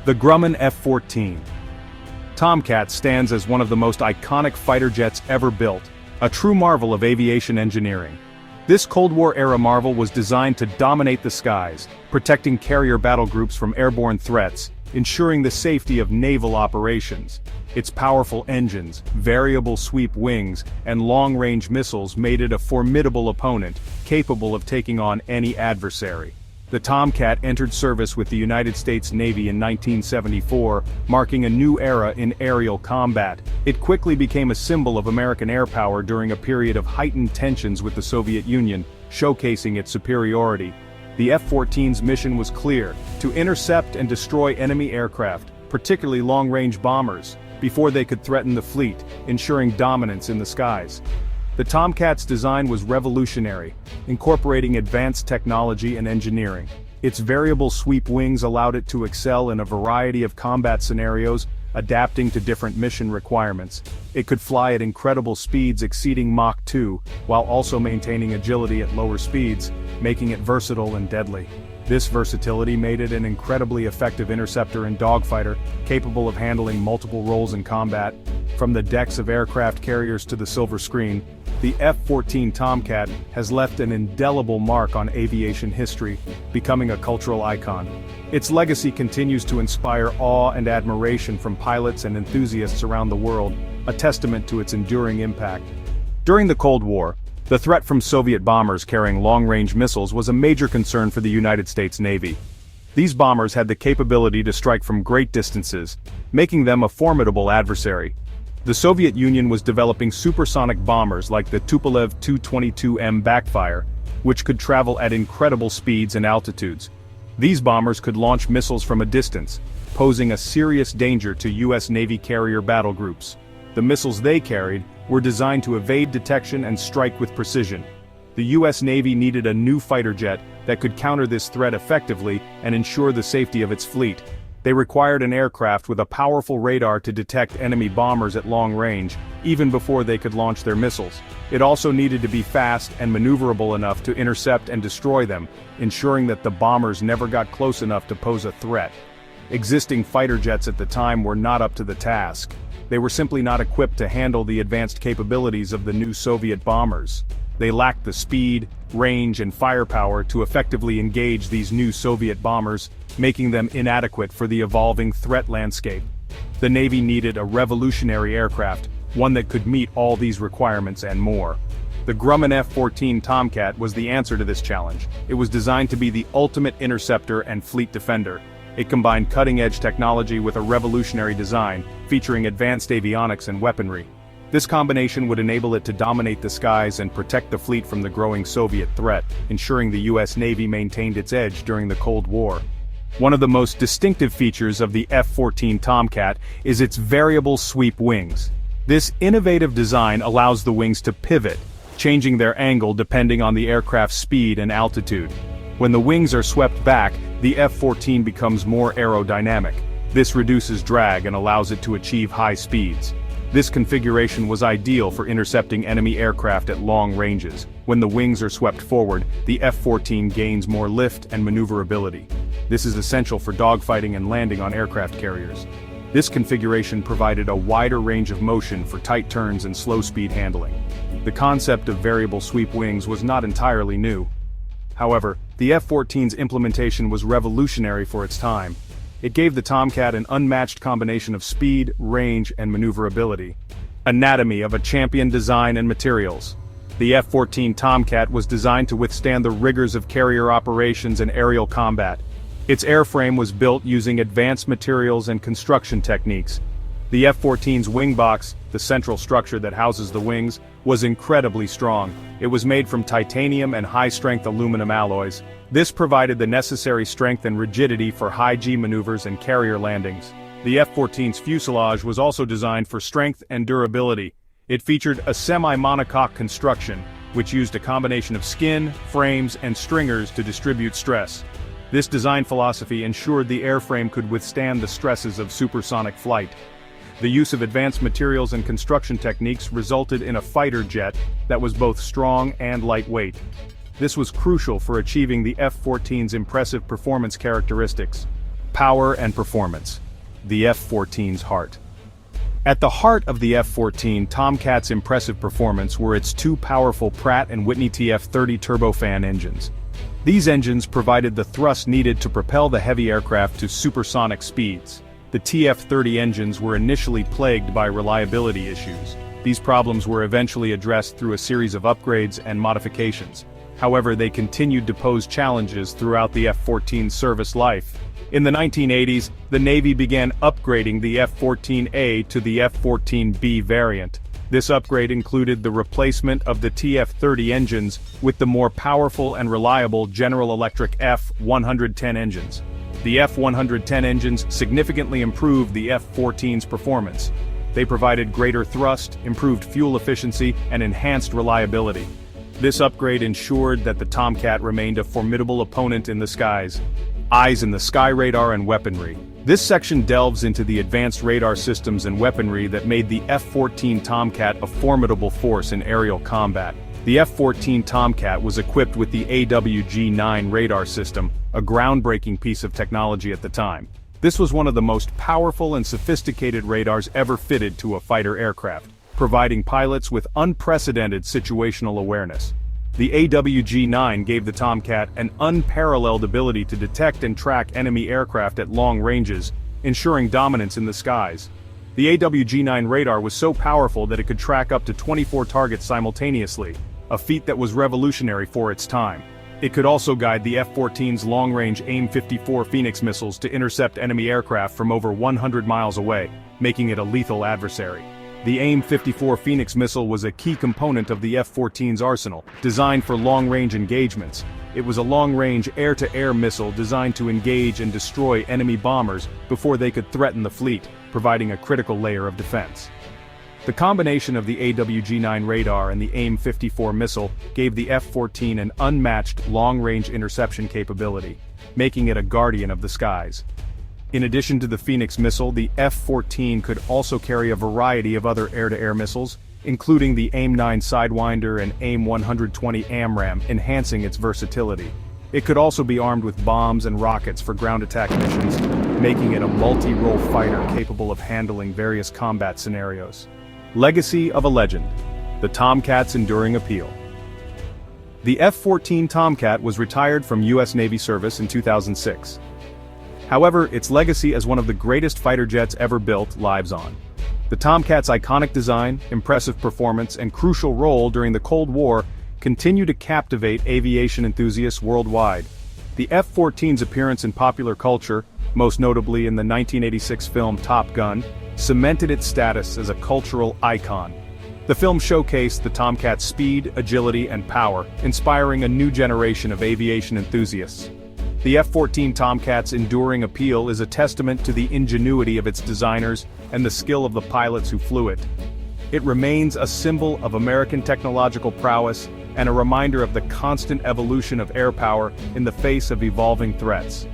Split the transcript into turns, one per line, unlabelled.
The Grumman F-14. Tomcat stands as one of the most iconic fighter jets ever built, a true marvel of aviation engineering. This Cold War-era marvel was designed to dominate the skies, protecting carrier battle groups from airborne threats, ensuring the safety of naval operations. Its powerful engines, variable sweep wings, and long-range missiles made it a formidable opponent, capable of taking on any adversary. The Tomcat entered service with the United States Navy in 1974, marking a new era in aerial combat. It quickly became a symbol of American air power during a period of heightened tensions with the Soviet Union, showcasing its superiority. The F-14's mission was clear: to intercept and destroy enemy aircraft, particularly long-range bombers, before they could threaten the fleet, ensuring dominance in the skies. The Tomcat's design was revolutionary, incorporating advanced technology and engineering. Its variable sweep wings allowed it to excel in a variety of combat scenarios, adapting to different mission requirements. It could fly at incredible speeds exceeding Mach 2, while also maintaining agility at lower speeds, making it versatile and deadly. This versatility made it an incredibly effective interceptor and dogfighter, capable of handling multiple roles in combat. From the decks of aircraft carriers to the silver screen, the F-14 Tomcat has left an indelible mark on aviation history, becoming a cultural icon. Its legacy continues to inspire awe and admiration from pilots and enthusiasts around the world, a testament to its enduring impact. During the Cold War, the threat from Soviet bombers carrying long-range missiles was a major concern for the United States Navy. These bombers had the capability to strike from great distances, making them a formidable adversary. The Soviet Union was developing supersonic bombers like the Tupolev Tu-22M backfire, which could travel at incredible speeds and altitudes. These bombers could launch missiles from a distance, posing a serious danger to U.S. Navy carrier battle groups. The missiles they carried were designed to evade detection and strike with precision. The U.S. Navy needed a new fighter jet that could counter this threat effectively and ensure the safety of its fleet. They required an aircraft with a powerful radar to detect enemy bombers at long range, even before they could launch their missiles. It also needed to be fast and maneuverable enough to intercept and destroy them, ensuring that the bombers never got close enough to pose a threat. Existing fighter jets at the time were not up to the task. They were simply not equipped to handle the advanced capabilities of the new Soviet bombers. They lacked the speed, range, and firepower to effectively engage these new Soviet bombers, making them inadequate for the evolving threat landscape. The Navy needed a revolutionary aircraft, one that could meet all these requirements and more. The Grumman F-14 Tomcat was the answer to this challenge. It was designed to be the ultimate interceptor and fleet defender. It combined cutting-edge technology with a revolutionary design, featuring advanced avionics and weaponry. This combination would enable it to dominate the skies and protect the fleet from the growing Soviet threat, ensuring the U.S. Navy maintained its edge during the Cold War. One of the most distinctive features of the F-14 Tomcat is its variable sweep wings. This innovative design allows the wings to pivot, changing their angle depending on the aircraft's speed and altitude. When the wings are swept back, the F-14 becomes more aerodynamic. This reduces drag and allows it to achieve high speeds. This configuration was ideal for intercepting enemy aircraft at long ranges. When the wings are swept forward, the F-14 gains more lift and maneuverability. This is essential for dogfighting and landing on aircraft carriers. This configuration provided a wider range of motion for tight turns and slow-speed handling. The concept of variable sweep wings was not entirely new. However, the F-14's implementation was revolutionary for its time. It gave the Tomcat an unmatched combination of speed, range, and maneuverability. Anatomy of a champion design and materials. The F-14 Tomcat was designed to withstand the rigors of carrier operations and aerial combat. Its airframe was built using advanced materials and construction techniques. The F-14's wing box, the central structure that houses the wings, was incredibly strong. It was made from titanium and high-strength aluminum alloys. This provided the necessary strength and rigidity for high-G maneuvers and carrier landings. The F-14's fuselage was also designed for strength and durability. It featured a semi-monocoque construction, which used a combination of skin, frames, and stringers to distribute stress. This design philosophy ensured the airframe could withstand the stresses of supersonic flight. The use of advanced materials and construction techniques resulted in a fighter jet that was both strong and lightweight. This was crucial for achieving the F-14's impressive performance characteristics. Power and performance. The F-14's heart. At the heart of the F-14 Tomcat's impressive performance were its two powerful Pratt & Whitney TF-30 turbofan engines. These engines provided the thrust needed to propel the heavy aircraft to supersonic speeds. The TF-30 engines were initially plagued by reliability issues. These problems were eventually addressed through a series of upgrades and modifications. However, they continued to pose challenges throughout the F-14's service life. In the 1980s, the Navy began upgrading the F-14A to the F-14B variant. This upgrade included the replacement of the TF-30 engines with the more powerful and reliable General Electric F-110 engines. The F-110 engines significantly improved the F-14's performance. They provided greater thrust, improved fuel efficiency, and enhanced reliability. This upgrade ensured that the Tomcat remained a formidable opponent in the skies. Eyes in the sky radar and weaponry. This section delves into the advanced radar systems and weaponry that made the F-14 Tomcat a formidable force in aerial combat. The F-14 Tomcat was equipped with the AWG-9 radar system, a groundbreaking piece of technology at the time. This was one of the most powerful and sophisticated radars ever fitted to a fighter aircraft, providing pilots with unprecedented situational awareness. The AWG-9 gave the Tomcat an unparalleled ability to detect and track enemy aircraft at long ranges, ensuring dominance in the skies. The AWG-9 radar was so powerful that it could track up to 24 targets simultaneously, a feat that was revolutionary for its time. It could also guide the F-14's long-range AIM-54 Phoenix missiles to intercept enemy aircraft from over 100 miles away, making it a lethal adversary. The AIM-54 Phoenix missile was a key component of the F-14's arsenal, designed for long-range engagements. It was a long-range air-to-air missile designed to engage and destroy enemy bombers before they could threaten the fleet, providing a critical layer of defense. The combination of the AWG-9 radar and the AIM-54 missile gave the F-14 an unmatched long-range interception capability, making it a guardian of the skies. In addition to the Phoenix missile, the F-14 could also carry a variety of other air-to-air missiles, including the AIM-9 Sidewinder and AIM-120 AMRAAM, enhancing its versatility. It could also be armed with bombs and rockets for ground attack missions, making it a multi-role fighter capable of handling various combat scenarios. Legacy of a legend. The Tomcat's enduring appeal. The F-14 Tomcat was retired from U.S. Navy service in 2006. However, its legacy as one of the greatest fighter jets ever built lives on. The Tomcat's iconic design, impressive performance, and crucial role during the Cold War continue to captivate aviation enthusiasts worldwide. The F-14's appearance in popular culture, most notably in the 1986 film Top Gun, cemented its status as a cultural icon. The film showcased the Tomcat's speed, agility, and power, inspiring a new generation of aviation enthusiasts. The F-14 Tomcat's enduring appeal is a testament to the ingenuity of its designers and the skill of the pilots who flew it. It remains a symbol of American technological prowess and a reminder of the constant evolution of air power in the face of evolving threats.